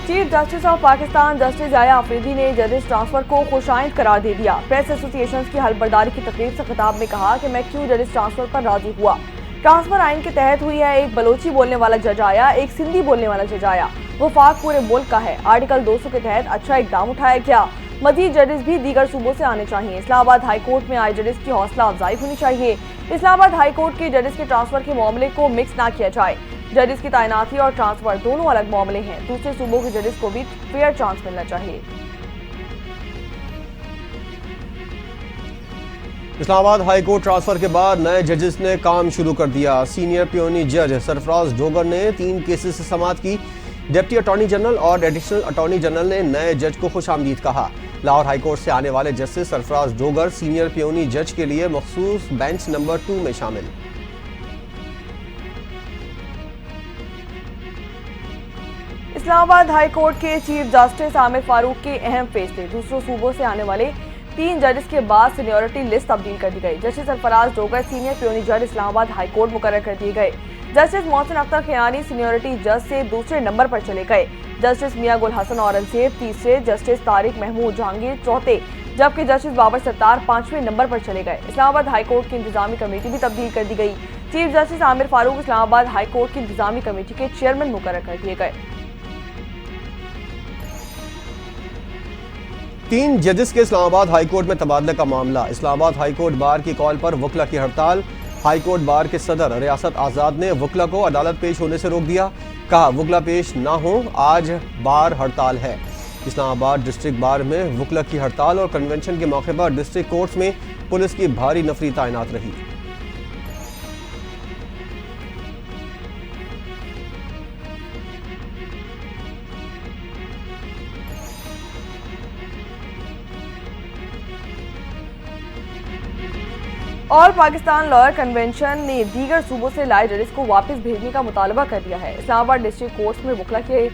Chief justice of Pakistan justice जाया अफरीदी ने जजेस ट्रांसफर को खुशाइंद करार दे दिया। प्रेस एसोसिएशन की हलबर्दारी की तकरीब से खिताब में कहा कि मैं क्यों जजेस ट्रांसफर पर राजी हुआ। ट्रांसफर आइन के तहत हुई है। एक बलोची बोलने वाला जज आया, एक सिंधी बोलने वाला जज आया। वफाक पूरे मुल्क का है। आर्टिकल 200 के तहत अच्छा इकदाम उठाया गया। मजीद जजेस भी दीगर सूबों से आने चाहिए। इस्लामाबाद हाई कोर्ट में आए जजेस की हौसला अफजाई होनी चाहिए। इस्लामाबाद हाई कोर्ट के जजेस के ट्रांसफर के मामले को मिक्स ना किया जाए। जजेस की तैनाती और ट्रांसफर दोनों अलग मामले हैं। दूसरे सूबों के जजेस को भी फेयर चांस मिलना चाहिए। इस्लामाबाद हाई कोर्ट ट्रांसफर के बाद नए जजेस ने काम शुरू कर दिया। सीनियर पियोनी जज सरफराज डोगर ने 3 केसेस से समाअत की। डिप्टी अटॉर्नी जनरल और एडिशनल अटॉर्नी जनरल ने नए जज को खुशामदीद कहा। लाहौर हाई कोर्ट से आने वाले justice Sarfaraz Dogar senior peony जज के लिए मखसूस बेंच नंबर 2 में शामिल। इस्लामाबाद हाई कोर्ट के चीफ जस्टिस आमिर फारूक के अहम फैसले। दूसरों सूबों से आने वाले 3 जजेस के बाद सीनियरिटी लिस्ट तब्दील कर दी गई। Justice Sarfaraz Dogar senior peony जज इस्लामाबाद हाई कोर्ट मुकर्रर कर दिए गए। जस्टिस मोहसिन अख्तर खयानी सीनियरिटी जज से दूसरे नंबर पर चले गए। जस्टिस मियां गुल हसन औरंगजेब तीसरे, जस्टिस तारिक महमूद जहांगीर चौथे, जबकि जस्टिस बाबर सत्तार 5वें नंबर पर चले गए। इस्लामाबाद हाई कोर्ट की इंतजामी कमेटी भी तब्दील कर दी गई। Chief justice Aamir Farooq Islamabad high court की इंतजामी कमेटी के चेयरमैन मुकर्रर कर दिए गए। 3 जजेस के इस्लामाबाद हाई कोर्ट में तबादले का मामला। इस्लामाबाद हाई कोर्ट बार की कॉल पर वकला की हड़ताल। हाई कोर्ट बार के सदर रियासत आज़ाद ने वकला को अदालत पेश होने से रोक दिया। कहा वकला पेश ना हो, आज बार हड़ताल है। इस्लामाबाद डिस्ट्रिक्ट बार में वकला की हड़ताल और कन्वेंशन के मौके पर डिस्ट्रिक्ट कोर्ट्स में पुलिस की भारी नफरी तैनात रही। ऑल पाकिस्तान लॉयर कन्वेंशन ने दीगर सूबों से लाए जजेस को वापस भेजने का मुतालबा कर दिया है। इस्लामाबाद डिस्ट्रिक्ट कोर्ट्स में वकला के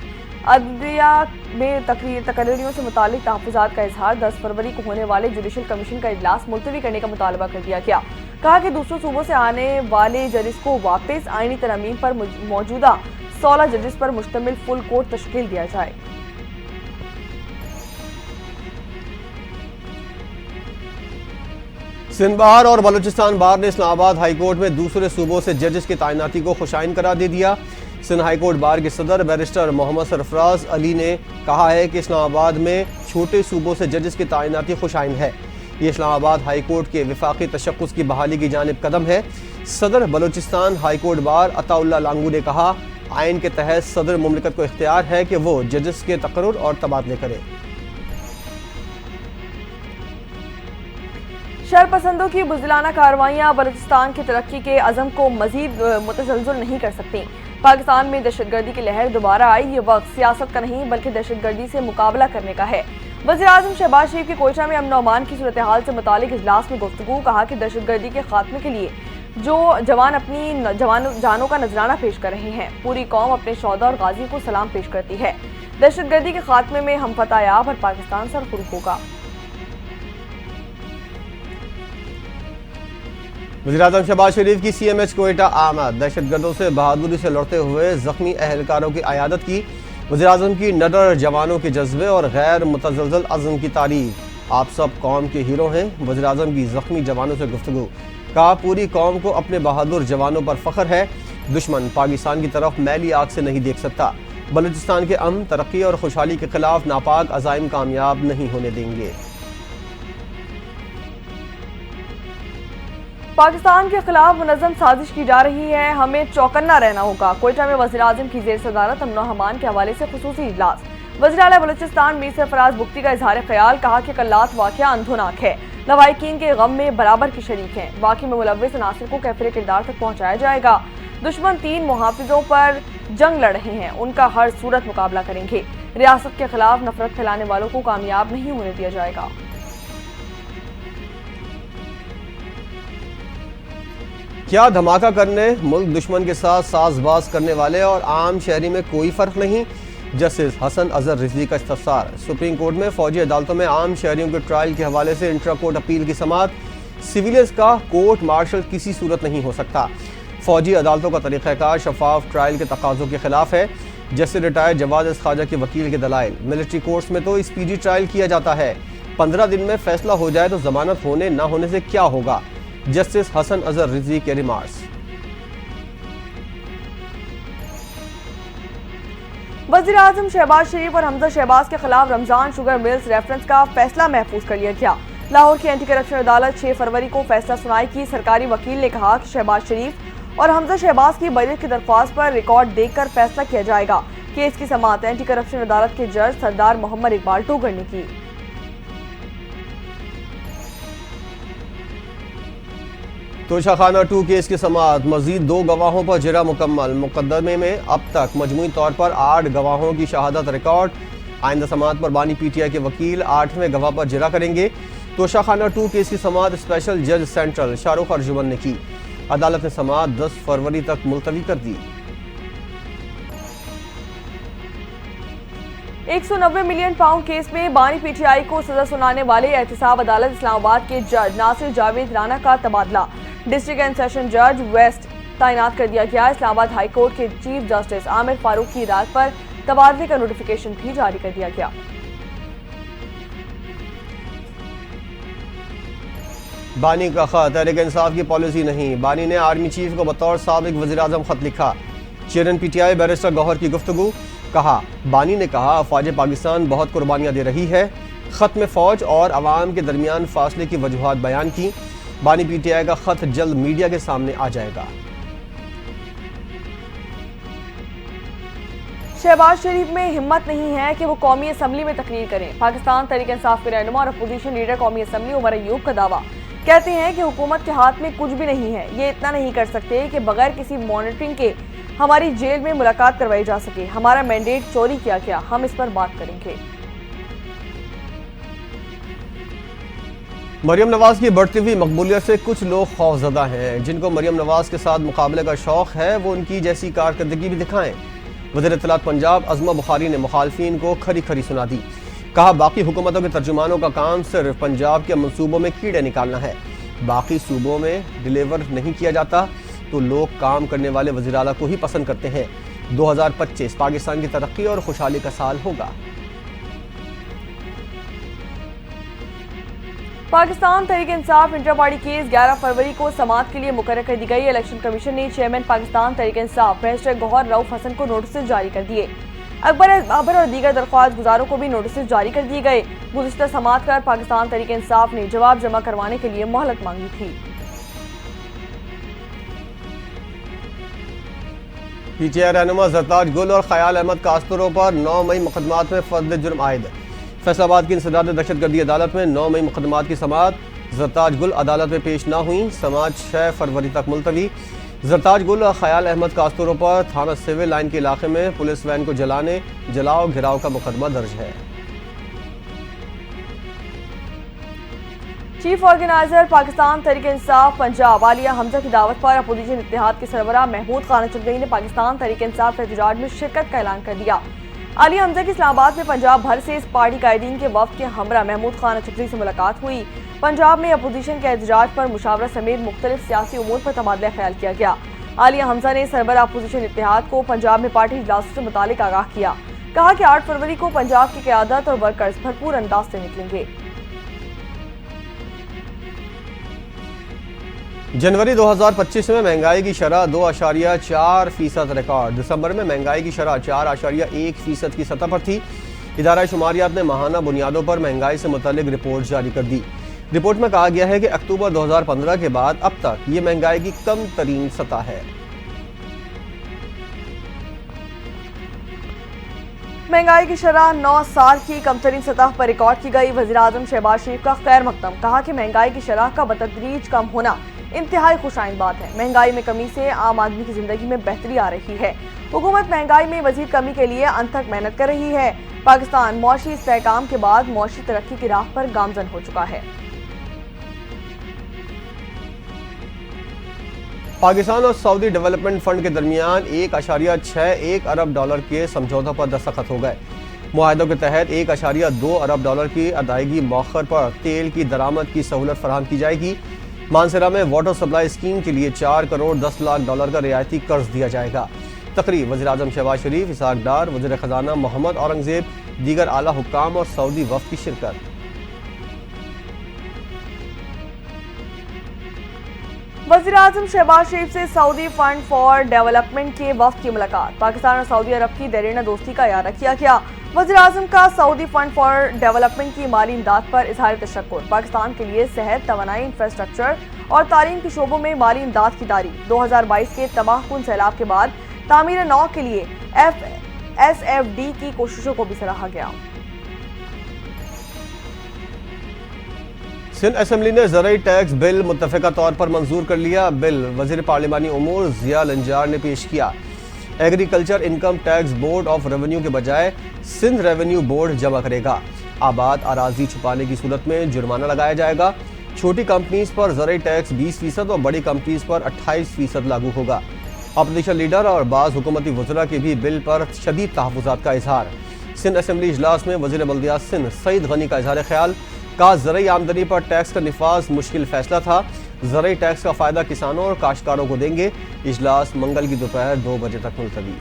अदलिया में तकरीरों से मुतालिक तहफ़्फ़ुज़ात का इजहार 10 फरवरी को होने वाले जुडिशल कमीशन का इजलास मुलतवी करने का मुतालबा कर दिया गया। कहा कि दूसरों सूबों से आने वाले जजेस को वापस आईनी तरमीम पर मौजूदा 16 जजेस पर मुश्तमिल फुल कोर्ट तश्कील दिया जाए। सिंध बार और बलूचिस्तान बार ने इस्लामाबाद हाई कोर्ट में दूसरे सूबों से जजेस की तैनाती को खुशाइन करार दे दिया। सिंध हाई कोर्ट बार के सदर बैरिस्टर मोहम्मद सरफराज अली ने कहा है कि इस्लामाबाद में छोटे सूबों से जजेस की तैनाती खुशाइन है। ये इस्लामाबाद हाई कोर्ट के विफाकी तशक्कुस की बहाली की जानिब कदम है। सदर Balochistan high court bar Ataullah Langoo ने कहा आइन के तहत सदर मुमलिकत को इख्तियार है कि वो जजेस के तकर्रुर और तबादले करे। शरपसंदों की बुज़दिलाना कार्रवाइयाँ बलूचिस्तान की तरक्की के अज़म को मजीद मुतसलसल नहीं कर सकती। पाकिस्तान में दहशतगर्दी की लहर दोबारा आई। ये वक्त सियासत का नहीं बल्कि दहशतगर्दी से मुकाबला करने का है। वज़ीर-ए-आज़म शहबाज शरीफ की कोयटा में अमन अमान की सूरत हाल से मुतालिक इजलास में गुफ्तगू। कहा कि दहशतगर्दी के खात्मे के लिए जो जवान अपनी जानों का नजराना पेश कर रहे हैं, पूरी कौम अपने शौहदा और गाजियों को सलाम पेश करती है। दहशतगर्दी के खात्मे में हम फतहयाब और पाकिस्तान सरखुर्द होगा। वज़ीर-ए-आज़म शहबाज शरीफ की CMH कोयटा आमद। दहशतगर्दों से बहादुरी से लड़ते हुए जख्मी अहलकारों की अयादत की। वज़ीर-ए-आज़म की निडर जवानों के जज्बे और गैर मुतज़लज़ल अज़्म की तारीफ। आप सब कौम के हीरो हैं। वज़ीर-ए-आज़म की जख्मी जवानों से गुफ्तगू। कहा पूरी कौम को अपने बहादुर जवानों पर फख्र है। दुश्मन पाकिस्तान की तरफ मैली आग से नहीं देख सकता। बलूचिस्तान के अमन, तरक्की और खुशहाली के खिलाफ नापाक अज़ाइम कामयाब नहीं होने देंगे। पाकिस्तान के खिलाफ मुनज़्ज़म साजिश की जा रही है, हमें चौकन्ना रहना होगा। कोयटा में वज़ीर-ए-आज़म की ज़ेर सदारत अमन अमान के हवाले से खुसूसी इजलास। वज़ीर आला बलूचिस्तान मीर सरफराज बुख्ती का इजहार ख्याल। कहा कि कल्लात वाक़या अंधोनाक है, लवाहिकीन के गम में बराबर की शरीक हैं। वाक़ई में मुलव्विस अनासिर को कैफिर किरदार तक पहुँचाया जाएगा। दुश्मन 3 मुहाफिजों पर जंग लड़ रहे हैं, उनका हर सूरत मुकाबला करेंगे। रियासत के खिलाफ नफरत फैलाने वालों को कामयाब नहीं होने दिया जाएगा। क्या धमाका करने, मुल्क दुश्मन के साथ साजबाज करने वाले और आम शहरी में कोई फ़र्क नहीं। जस्टिस हसन अजहर रिजवी का इस्तफसार। सुप्रीम कोर्ट में फौजी अदालतों में आम शहरियों के ट्रायल के हवाले से इंट्रा कोर्ट अपील की समाअत। सिविलियंस का कोर्ट मार्शल किसी सूरत नहीं हो सकता। फौजी अदालतों का तरीक़ाकार शफाफ ट्रायल के तकाज़ों के खिलाफ है। जस्टिस रिटायर्ड जवाद ख्वाजा के वकील के दलाइल, मिलिट्री कोर्ट्स में तो स्पीडी ट्रायल किया जाता है, 15 दिन में फैसला हो जाए तो जमानत होने ना होने से क्या होगा। जस्टिस हसन अजहर रिजवी के रिमार्क्स। वज़ीर-ए-आज़म शहबाज शरीफ और हमजा शहबाज के खिलाफ रमजान शुगर मिल्स रेफरेंस का फैसला महफूज कर लिया गया। लाहौर की एंटी करप्शन अदालत 6 फरवरी को फैसला सुनाएगी। सरकारी वकील ने कहा कि शहबाज शरीफ और हमजा शहबाज की बरीअत की दरख्वास्त पर रिकॉर्ड देखकर फैसला किया जाएगा। केस की समाअत एंटी करप्शन अदालत के जज सरदार मोहम्मद इकबाल टोगर ने की। तोशाखाना 2 केस की समाअत, मजीद 2 गवाहों पर जिरा मुकम्मल। मुकदमे में अब तक मजमूई तौर पर 8 गवाहों की शहादत रिकॉर्ड। आइंदा समाअत पर बानी PTI के वकील 8वें गवाह पर जिरा करेंगे। तोशाखाना 2 केस की समाअत स्पेशल जज सेंट्रल शाहरुख अर्जुमन ने की। अदालत ने समाअत 10 फरवरी तक मुलतवी कर दी। 190 मिलियन पाउंड केस में बानी PTI को सजा सुनाने वाले एहतसाब अदालत इस्लामाबाद के जज नासिर जावेद राना का तबादला डिस्ट्रिक्ट एंड सेशन जज वेस्ट तैनात कर दिया गया। इस्लामाबाद हाई कोर्ट के चीफ जस्टिस आमिर फारूक की हिदायत पर तबादले का नोटिफिकेशन भी जारी कर दिया गया। बानी का खत तहरीक इंसाफ की पॉलिसी नहीं। बानी ने आर्मी चीफ को बतौर साबिक वज़ीर-ए-आज़म खत लिखा। चेयरमैन PTI बैरिस्टर गौहर की गुफ्तगू। कहा, बानी ने कहा अफवाज पाकिस्तान बहुत कुर्बानियां दे रही है। खत में फौज और अवाम के दरमियान फासले की वजूहात बयान की। बानी PTI का खत जल्द मीडिया के सामने आ जाएगा। शहबाज शरीफ में हिम्मत नहीं है कि वो कौमी असम्बली में तकरीर करें। पाकिस्तान तहरीक इंसाफ के रहनुमा और अपोजिशन लीडर कौमी असम्बली उमर अयूब का दावा। कहते हैं कि हुकूमत के हाथ में कुछ भी नहीं है। ये इतना नहीं कर सकते कि बगैर किसी मॉनिटरिंग के हमारी जेल में मुलाकात करवाई जा सके। हमारा मैंडेट चोरी किया गया, हम इस पर बात करेंगे। मरियम नवाज की बढ़ती हुई मकबूलियत से कुछ लोग खौफजदा हैं। जिनको मरियम नवाज के साथ मुकाबले का शौक है वो उनकी जैसी कारकर्दगी भी दिखाएं। वज़ीर इत्तलात पंजाब अज़मा बुखारी ने मुखालफीन को खरी खरी सुना दी। कहा, बाकी हुकूमतों के तर्जुमानों का काम सिर्फ पंजाब के मंसूबों में कीड़े निकालना है। बाकी सूबों में डिलीवर नहीं किया जाता तो लोग काम करने वाले वज़ीर आला को ही पसंद करते हैं। 2025 पाकिस्तान की तरक्की और खुशहाली का साल होगा। Pakistan Tehreek Insaf inter party case 11 फरवरी को समाअत के लिए मुकर्रर कर दी गई। इलेक्शन कमीशन ने चेयरमैन पाकिस्तान तहरीक इंसाफ बैरिस्टर गौहर रऊफ हसन को नोटिस जारी कर दिए। अकबर बाबर और दीगर दरख्वास्त गुजारों को भी नोटिस जारी कर दिए गए। गुज़िश्ता समाअत कर पाकिस्तान तहरीक इंसाफ ने जवाब जमा करवाने के लिए मोहलत मांगी थी। PTI रहनुमा जरताज गुल और ख्याल अहमद कास्तरों पर 9 मई मुकदमात में फर्द जुर्म आयद। फैसलाबाद की इंसदाद दहशतगर्दी अदालत में 9 मई मुकदमात की समाअत। जरताज गुल अदालत में पेश न हुई। समाअत 6 फरवरी तक मुलतवी। जरताज गुल और ख्याल अहमद कास्तरों पर थाना सिविल लाइन के इलाके में पुलिस वैन को जलाओ घिराव का मुकदमा दर्ज है। चीफ ऑर्गेनाइजर पाकिस्तान तहरीक इंसाफ पंजाब आलिया हमजा की दावत पर अपोजिशन इत्तेहाद के सरबराह महमूद खान चौधरी ने पाकिस्तान तहरीक इंसाफ एहतजाज में शिरकत का ऐलान कर दिया। आलिया हमजा की इस्लामाबाद में पंजाब भर से इस पार्टी कायदीन के वफ्द के हमरा महमूद खान चौधरी से मुलाकात हुई। पंजाब में अपोजिशन के एहतजाज पर मुशावरत समेत मुख्तलिफ सियासी उमूर पर तबादला ख्याल किया गया। आलिया हमजा ने सरबराह अपोजिशन इत्तेहाद को पंजाब में पार्टी इजलासों से मुतालिक आगाह किया। कहा कि 8 फरवरी को पंजाब की क़यादत और वर्कर्स भरपूर अंदाज से निकलेंगे। जनवरी 2025 में महंगाई की शरह 2.4% रिकॉर्ड। दिसंबर में महंगाई की शरह 4.1% की सतह पर थी। इदारा शुमारियात ने माहाना बुनियादों पर महंगाई से मुतल्लिक रिपोर्ट जारी कर दी। रिपोर्ट में कहा गया है कि अक्टूबर 2015 के बाद अब तक ये महंगाई की कम तरीन सतह है। महंगाई की शरह 9 साल की कम तरीन सतह पर रिकॉर्ड की गई। वज़ीर-ए-आज़म शहबाज शरीफ का खैर मकदम। कहा कि महंगाई की शरह का बतदरीज कम होना इंतहाई खुशाइन बात है। महंगाई में कमी से आम आदमी की जिंदगी में बेहतरी आ रही है। हुकूमत महंगाई में मजीद कमी के लिए अनथक मेहनत कर रही है। पाकिस्तान मौशी इस्तेहकाम के बाद मौशी तरक्की की राह पर गामजन हो चुका है। पाकिस्तान और सऊदी डेवलपमेंट फंड के दरमियान 1.61 अरब डॉलर के समझौतों पर दस्तखत हो गए। मुआहदों के तहत 1.2 अरब डॉलर की अदायगी मौखर पर तेल की दरामद की सहूलत फराहम की जाएगी। मानसरा में वाटर सप्लाई स्कीम के लिए 4 करोड़ 10 लाख डॉलर का रियायती कर्ज दिया जाएगा। तकरीब वज़ीर-ए-आज़म शहबाज शरीफ, इसहाक डार, वज़ीर ख़जाना मोहम्मद औरंगज़ेब, दीगर आला हुक्काम और सऊदी वफ़द की शिरकत। वज़ीर-ए-आज़म शहबाज शरीफ से सऊदी फंड फॉर डेवलपमेंट के वफ़द की मुलाकात। पाकिस्तान और सऊदी अरब की देरीना दोस्ती का इयादा किया गया। वज़ीर-ए-आज़म का सऊदी फंड फॉर डेवलपमेंट की माली इमदाद पर इज़हार तशक्कुर। पाकिस्तान के लिए सेहत, तवानाई, इंफ्रास्ट्रक्चर और तालीम के शोबों में माली इमदाद की तारीफ। 2022 के तबाहकुन सैलाब के बाद तामीर नौ के लिए SFD की कोशिशों को भी सराहा गया। सिंध असम्बली ने ज़रई टैक्स बिल मुत्तफ़िका तौर पर मंजूर कर लिया। बिल वज़ीर पार्लिमानी उमूर ज़िया लंजार ने पेश किया। Agriculture income tax board of revenue के बजाय सिंध रेवेन्यू बोर्ड जमा करेगा। आबाद अराजी छुपाने की सूरत में जुर्माना लगाया जाएगा। छोटी कंपनीज पर ज़रई टैक्स 20% और बड़ी कंपनीज पर 28% लागू होगा। अपोजिशन लीडर और बाज़ हुकूमती वज़रा के भी बिल पर शदीद तहफ़्फ़ुज़ात का इजहार। सिंध असम्बली इजलास में वज़ीर बल्दियात सिंध सईद गनी का इजहार ख्याल। का ज़रई आमदनी पर टैक्स का निफाज मुश्किल फैसला था। ज़रई टैक्स का फ़ायदा किसानों और काश्तकारों को देंगे। इजलास मंगल की दोपहर 2 बजे तक मुलतवी।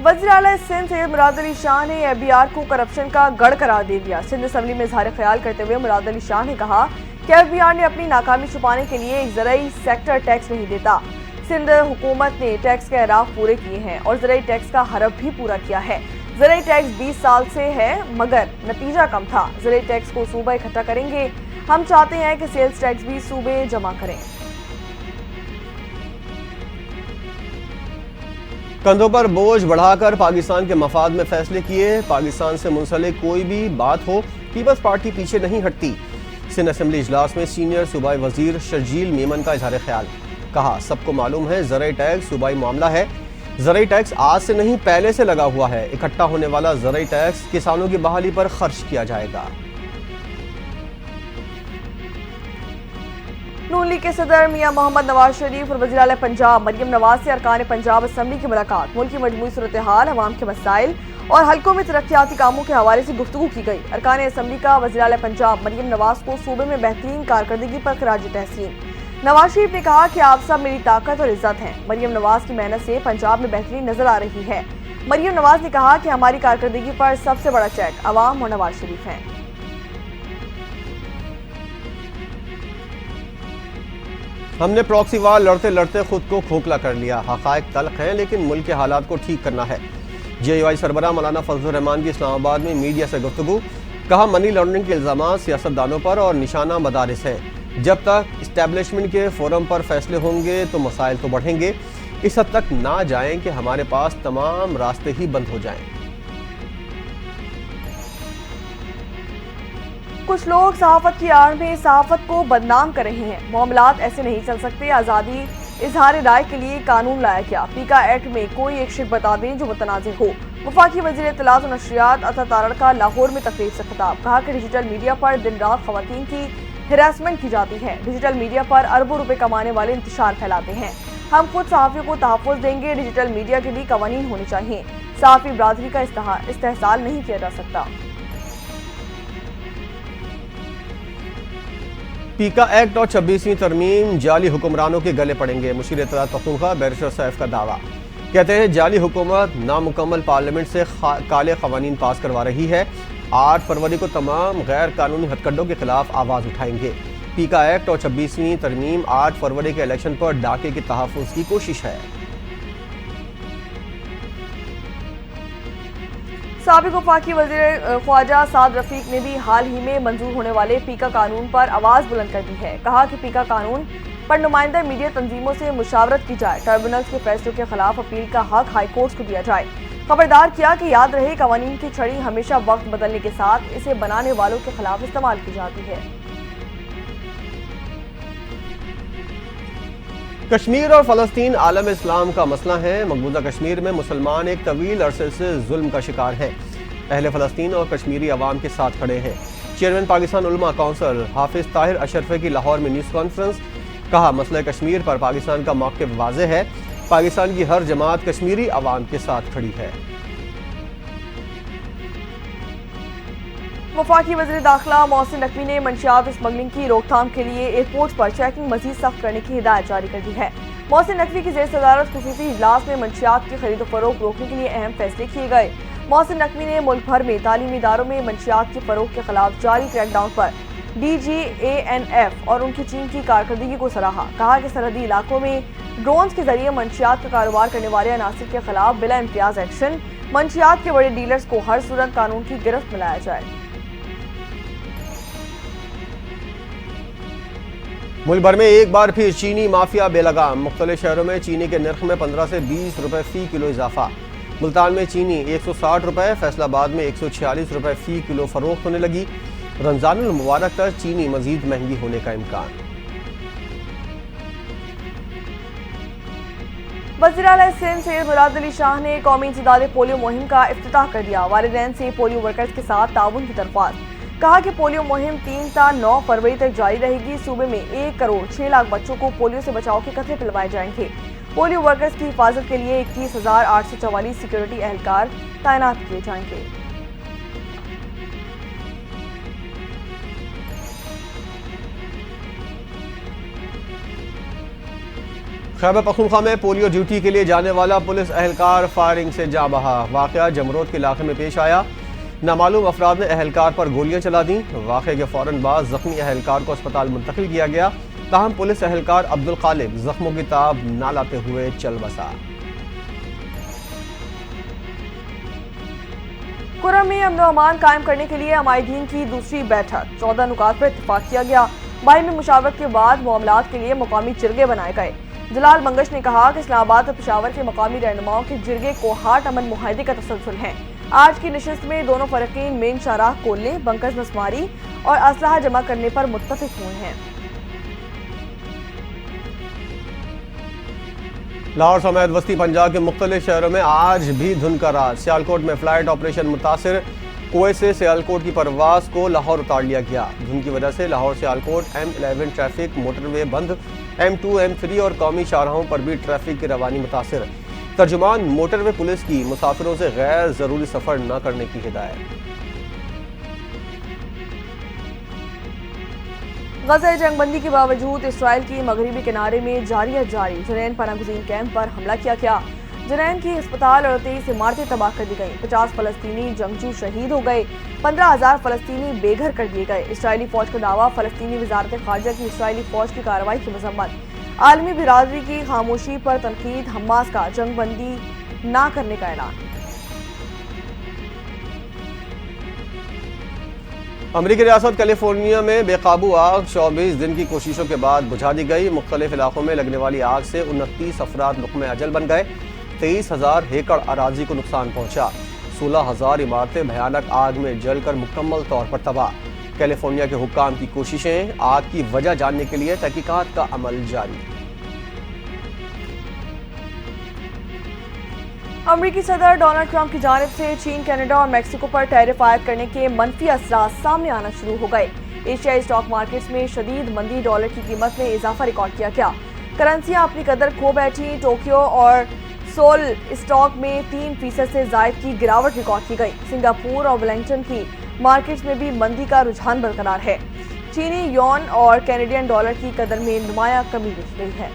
वज़ीर आला सिंध सैयद मुराद अली शाह ने FBR को करप्शन का गढ़ करार दे दिया। सिंध असम्बली में इजहार ख्याल करते हुए मुराद अली शाह ने कहा कि FBR ने अपनी नाकामी छुपाने के लिए एक ज़रई सेक्टर टैक्स नहीं देता। सिंध हुकूमत ने टैक्स के अहराफ पूरे किए हैं और ज़रई टैक्स का हरफ भी पूरा किया है। ज़रई टैक्स 20 साल से है मगर नतीजा कम था। ज़रई टैक्स को सूबा इकट्ठा करेंगे। हम चाहते हैं कि सेल्स टैक्स भी सूबे जमा करें। कंधों पर बोझ बढ़ाकर पाकिस्तान के मफाद में फैसले किए। पाकिस्तान से मुंसलिक कोई भी बात हो, पीपल्स पार्टी पीछे नहीं हटती। सिंध असम्बली इजलास में सीनियर सूबाई वजीर शर्जील मेमन का इजहार ख्याल। कहा सबको मालूम है ज़रई टैक्स सूबाई मामला है। ज़रई टैक्स आज से नहीं पहले से लगा हुआ है। इकट्ठा होने वाला ज़रई टैक्स किसानों की बहाली पर खर्च किया जाएगा। नून लीग के सदर मियां मोहम्मद नवाज शरीफ और वज़ीर आला पंजाब मरियम नवाज से अरकान पंजाब असम्बली की मुलाकात। मुल्क की मजमूई सूरत हाल, अवाम के मसाइल और हल्कों में तरक्याती कामों के हवाले से गुफ्तगू की गई। अरकान असम्बली का वज़ीर आला पंजाब मरियम नवाज को सूबे में बेहतरीन कारकर्दगी पर खराज तहसीन। नवाज शरीफ ने कहा कि आप सब मेरी ताकत और इज्जत हैं। मरियम नवाज की मेहनत से पंजाब में बेहतरीन नजर आ रही है। मरियम नवाज ने कहा कि हमारी कारकर्दगी पर सबसे बड़ा चेक अवाम और नवाज शरीफ हैं। हमने प्रॉक्सी वार लड़ते लड़ते खुद को खोखला कर लिया। हक़ाइक़ तल्ख़ हैं लेकिन मुल्क के हालात को ठीक करना है। JUI सरबराह मौलाना फजलुर रहमान की इस्लामाबाद में मीडिया से गुफ्तगू। कहा मनी लॉन्ड्रिंग के इल्ज़ामात सियासतदानों पर और निशाना मदारिस हैं। जब तक इस्टेब्लिशमेंट के फोरम पर फैसले होंगे तो मसाइल तो बढ़ेंगे। इस हद तक ना जाएं कि हमारे पास तमाम रास्ते ही बंद हो जाएं। कुछ लोग सहाफत की आड़ में सहाफत को बदनाम कर रहे हैं। मामलात ऐसे नहीं चल सकते। आज़ादी इजहार राय के लिए कानून लाया गया। पीका एक्ट में कोई एक शिक बता दें जो मुतनाज़ हो। वफाकी वज़ीर इत्तलात और नशरियात अता तारड़का लाहौर में तकरीर से खिताब। कहा कि डिजिटल मीडिया पर दिन रात ख़वातीन की हिरासमेंट की जाती है। डिजिटल मीडिया पर अरबों रुपए कमाने वाले इंतशार फैलाते हैं। हम खुद सहाफ़ियों को तहफ़्फ़ुज़ देंगे। डिजिटल मीडिया के भी कवानीन होने चाहिए। सहाफ़ी बरादरी का इस्तेहसाल नहीं किया जा सकता। पीका एक्ट और 26वीं तरमीम जाली हुक्मरानों के गले पड़ेंगे। मुशीर इत्तेहाद पख्तूनख्वा बैरिस्टर सैफ का दावा। कहते हैं जाली हुकूमत नामुकम्मल पार्लियामेंट से काले क़वानीन पास करवा रही है। 8 फरवरी को तमाम गैर कानूनी हथकंडों के खिलाफ आवाज़ उठाएंगे। पीका एक्ट और 26वीं तरमीम 8 फरवरी के इलेक्शन पर डाके के तहफ़्फ़ुज़ की कोशिश है। साबिक़ वफाकी वज़ीर ख्वाजा साद रफ़ीक ने भी हाल ही में मंजूर होने वाले पीका कानून पर आवाज़ बुलंद कर दी है। कहा कि पीका कानून पर नुमाइंदा मीडिया तंजीमों से मुशावरत की जाए। ट्रिब्यूनल्स के फैसलों के खिलाफ अपील का हक हाई कोर्ट को दिया जाए। खबरदार किया कि याद रहे कवानीन की छड़ी हमेशा वक्त बदलने के साथ इसे बनाने वालों के खिलाफ इस्तेमाल की जाती है। कश्मीर और फ़लस्तीन आलम इस्लाम का मसला है। मकबूजा कश्मीर में मुसलमान एक तवील अरसे से जुल्म का शिकार हैं। अहले फ़लस्तीन और कश्मीरी अवाम के साथ खड़े हैं। चेयरमैन पाकिस्तान उलमा काउंसिल हाफिज ताहिर अशरफे की लाहौर में न्यूज़ कॉन्फ्रेंस। कहा मसला कश्मीर पर पाकिस्तान का मौक़िफ़ वाज़ेह है। पाकिस्तान की हर जमात कश्मीरी अवाम के साथ खड़ी है। वफाकी वज़ीर दाखिला मोहसिन नकवी ने मंशियात स्मगलिंग की रोकथाम के लिए एयरपोर्ट पर चेकिंग मजीद सख्त करने की हिदायत जारी कर दी है। मोहसिन नकवी की जेर सदारत खुसूसी इजलास में मंशियात की खरीद फरोख्त रोकने के लिए अहम फैसले किए गए। मोहसिन नकवी ने मुल्क भर में तालीमी इदारों में मंशियात की फरोख्त के खिलाफ जारी क्रैकडाउन पर DGANF और उनकी टीम की कारकर्दगी को सराहा। कहा कि सरहदी इलाकों में ड्रोन्स के जरिए मंशियात का कारोबार करने वाले अनासिर के खिलाफ बिला इम्तियाज एक्शन, मंशियात के बड़े डीलर्स को हर सूरत कानून की गिरफ्त में लाया जाए। मुल्क भर में एक बार फिर चीनी माफिया बेलगाम। मुख्तलिफ शहरों में चीनी के नर्ख में 15 से 20 रुपए फी किलो इजाफा। मुल्तान में चीनी 160 रुपए, फैसलाबाद में 146 रुपए फी किलो फरोख्त होने लगी। रमजानुल मुबारक तक चीनी मजीद महंगी होने का इम्कान। वज़ीर आला सिंध सैयद मुराद अली शाह ने कौमी इंसदाद पोलियो मुहिम का इफ्तिताह कर दिया। वालिदैन से पोलियो वर्कर्स के साथ ताउन की दरख्वास्त। कहा कि पोलियो मुहिम 3 से 9 फरवरी तक जारी रहेगी। सूबे में 1 करोड़ 6 लाख बच्चों को पोलियो से बचाव के कतरे पिलवाए जाएंगे। पोलियो वर्कर्स की हिफाजत के लिए 21,844 सिक्योरिटी एहलकार तैनात किए जाएंगे। खैबर पख्तूनख्वा में पोलियो ड्यूटी के लिए जाने वाला पुलिस एहलकार फायरिंग से जा बहा। वाकया जमरोद के इलाके में पेश आया। नामालूम अफराद ने एहलकार पर गोलियां चला दी। वाक़े के फौरन बाद जख्मी एहलकार को अस्पताल मुंतकिल किया गया। ताहम पुलिस एहलकार अब्दुल खालिब जख्मों की ताब न लाते हुए चल बसा। कुर्रम में अमन अमान कायम करने के लिए अमायदीन की दूसरी बैठक। 14 नुकात पर इत्तेफाक किया गया। बाहिमी मुशावरत के बाद मामलात के लिए मुकामी जिरगे बनाए गए। जलाल मंगश ने कहा कि इस्लामाबाद और पेशावर के मकामी रहनुमाओं के जिरगे को हाट अमन मुआहदे का तसलसल है। आज की नशिस्त में दोनों फरकीन मेन शाहराह खोलने, बंकस मसमारी और असलहा जमा करने पर मुत्तफिक हुए हैं। लाहौर समेत वस्ती पंजाब के मुख्तलिफ शहरों में आज भी धुंध का राज। सियालकोट में फ्लाइट ऑपरेशन मुतासिर। कुवैत से सियालकोट की परवाज को लाहौर उतार लिया गया। धुंध की वजह से Lahore Sialkot M11 traffic motorway बंद। M2, M3 और कौमी शाहराहों पर भी ट्रैफिक की रवानी मुतासिर। तर्जुमान मोटरवे पुलिस की मुसाफिरों से गैर जरूरी सफर न करने की हिदायत। गजा जंगबंदी के बावजूद इसराइल की मगरबी किनारे में जारी जुनैन पनागुज़ीन कैंप पर हमला किया गया। जुनैन की अस्पताल और 23 इमारतें तबाह कर दी गई। 50 फलस्तीनी जंगजू शहीद हो गए। 15,000 फलस्तीनी बेघर कर दिए गए। इसराइली फौज का दावा, फलस्तीनी वजारत खारजा की इसराइली फौज की कार्रवाई की मजम्मत। आलमी बिरादरी की खामोशी पर तनकीद। हमास का जंगबंदी ना करने का ऐलान। अमरीकी रियासत कैलिफोर्निया में बेकाबू आग 24 दिन की कोशिशों के बाद बुझा दी गई। मुख्तलिफ इलाकों में लगने वाली आग से 29 अफराद लुक़्मे अजल बन गए। 23,000 एकड़ अराजी को नुकसान पहुंचा। 16,000 इमारतें भयानक आग में जलकर मुकम्मल तौर पर तबाह। कैलिफोर्निया के हुक्काम की कोशिशें, आग की वजह जानने के लिए तहकीकात का अमल जारी। अमरीकी सदर डोनाल्ड ट्रंप की जानिब से चीन, कनाडा और मेक्सिको पर टैरिफ आयद करने के मनफी असरात सामने आना शुरू हो गए। एशियाई स्टॉक मार्केट्स में शदीद मंदी, डॉलर की कीमत में इजाफा रिकॉर्ड किया गया। करेंसियां अपनी कदर खो बैठी। टोक्यो और सोल स्टॉक में 3% से जायद की गिरावट रिकॉर्ड की गई। सिंगापुर और वेलिंगटन की मार्केट्स में भी मंदी का रुझान बरकरार है। चीनी युआन और कैनेडियन डॉलर की कदर में नुमाया कमी देखी गई है।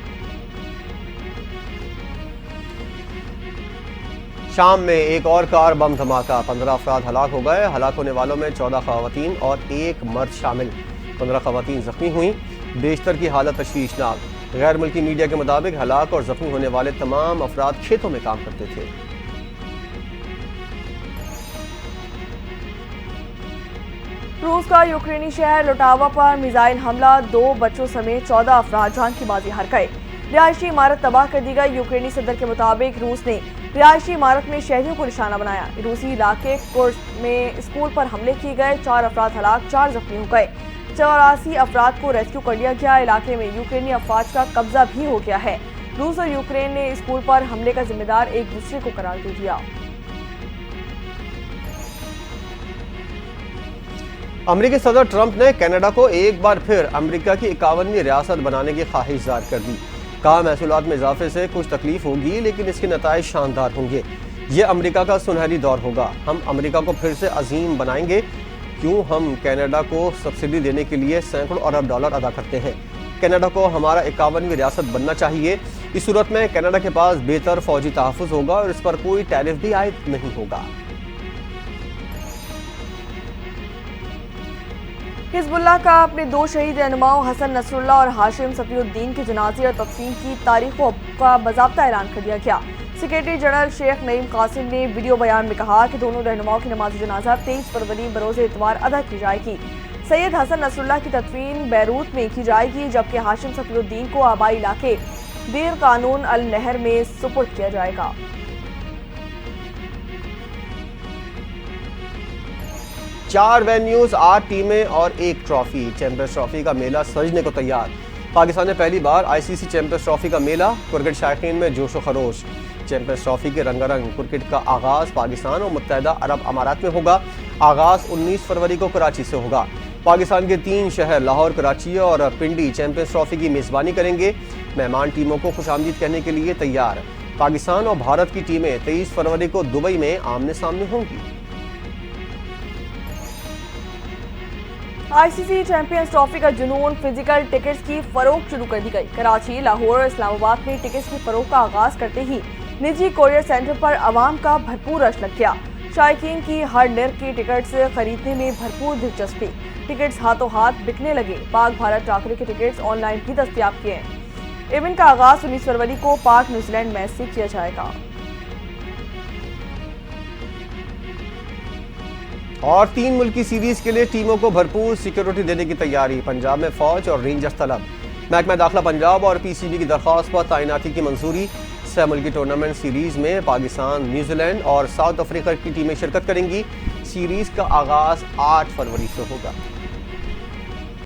शाम में एक और कार बम धमाका, 15 अफराद हलाक हो गए। हलाक होने वालों में 14 खवातीन और 1 मर्द शामिल। 15 खवातीन जख्मी हुई। बेशतर की हालत तशवीशनाक। गैर मुल्की मीडिया के मुताबिक हलाक और जख्मी होने वाले तमाम अफराद खेतों में काम करते थे। रूस का यूक्रेनी शहर लोटावा पर मिसाइल हमला, 2 बच्चों समेत 14 अफराद जान की बाजी हार गए। रिहायशी इमारत तबाह कर दी गई। यूक्रेनी सदर के मुताबिक रूस ने रिहायशी इमारत में शहरियों को निशाना बनाया। रूसी इलाके कुर्स्क में स्कूल पर हमले किए गए। 4 अफराद हलाक, 4 जख्मी हो गए। 84 अफराद को रेस्क्यू कर लिया गया। इलाके में यूक्रेनी अफवाज का कब्जा भी हो गया है। रूस और यूक्रेन ने स्कूल पर हमले का जिम्मेदार एक दूसरे को करार दे दिया। अमरीकी सदर ट्रंप ने कनाडा को एक बार फिर अमरीका की 51वीं रियासत बनाने की ख्वाहिश जाहिर कर दी। कहा, महसूलात में इजाफे से कुछ तकलीफ होगी लेकिन इसके नताइज शानदार होंगे। ये अमरीका का सुनहरी दौर होगा। हम अमरीका को फिर से अजीम बनाएंगे। क्यों हम कनाडा को सब्सिडी देने के लिए सैकड़ों अरब डॉलर अदा करते हैं। कनाडा को हमारा 51वीं रियासत बनना चाहिए। इस सूरत में कनाडा के पास बेहतर फौजी तहफ़्फ़ुज़ होगा और इस पर कोई टैरिफ भी आयद नहीं होगा। हिजबुल्लाह का अपने दो शहीद रहनुमाओं हसन नसरुल्लाह और हाशिम सफीउद्दीन की जनाजे और तदफीन की तारीखों का बाज़ाब्ता ऐलान कर दिया गया। सेक्रेटरी जनरल शेख नईम कासिम ने वीडियो बयान में कहा कि दोनों रहनुमाओं की नमाज जनाजा 23 फरवरी बरोज़ इतवार अदा की जाएगी। सैयद हसन नसरुल्लाह की तदफीन बैरूत में की जाएगी, जबकि हाशिम सफीउद्दीन को आबाई इलाके देर कानून अल नहर में सुपुर्द किया जाएगा। चार वेन्यूज, 8 टीमें और 1 ट्रॉफी। चैंपियंस ट्रॉफी का मेला सजने को तैयार। पाकिस्तान में पहली बार आईसीसी चैंपियंस ट्रॉफी का मेला, क्रिकेट शायकीन में जोशो खरोश। चैंपियंस ट्रॉफी के रंगारंग क्रिकेट का आगाज पाकिस्तान और मुत्तहदा अरब अमारात में होगा। आगाज 19 फरवरी को कराची से होगा। पाकिस्तान के 3 शहर लाहौर, कराची और पिंडी चैंपियंस ट्रॉफी की मेजबानी करेंगे। मेहमान टीमों को खुशामदीद कहने के लिए तैयार। पाकिस्तान और भारत की टीमें 23 फरवरी को दुबई में आमने सामने होंगी। आईसीसी चैंपियंस ट्रॉफी का जुनून, फिजिकल टिकट्स की फरोख्त शुरू कर दी गई। कराची, लाहौर और इस्लामाबाद में टिकट्स की फरोख्त का आगाज करते ही निजी कोरियर सेंटर पर आवाम का भरपूर रश लग गया। शायकीन की हर निर्ख की टिकट्स खरीदने में भरपूर दिलचस्पी। टिकट्स हाथों हाथ बिकने लगे। पाक भारत टाकरे के टिकट्स ऑनलाइन भी दस्तयाब किए हैं। इवेंट का आगाज 19 फरवरी को पाक न्यूजीलैंड मैच से किया जाएगा। और 3 मुल्की सीरीज के लिए टीमों को भरपूर सिक्योरिटी देने की तैयारी। पंजाब में फौज और रेंजर्स तलब। महकमा दाखिला पंजाब और पीसीबी की दरख्वास्त पर तैनाती की मंजूरी। 6 मुल्की टूर्नामेंट सीरीज में पाकिस्तान, न्यूजीलैंड और साउथ अफ्रीका की टीमें शिरकत करेंगी। सीरीज का आगाज 8 फरवरी से होगा।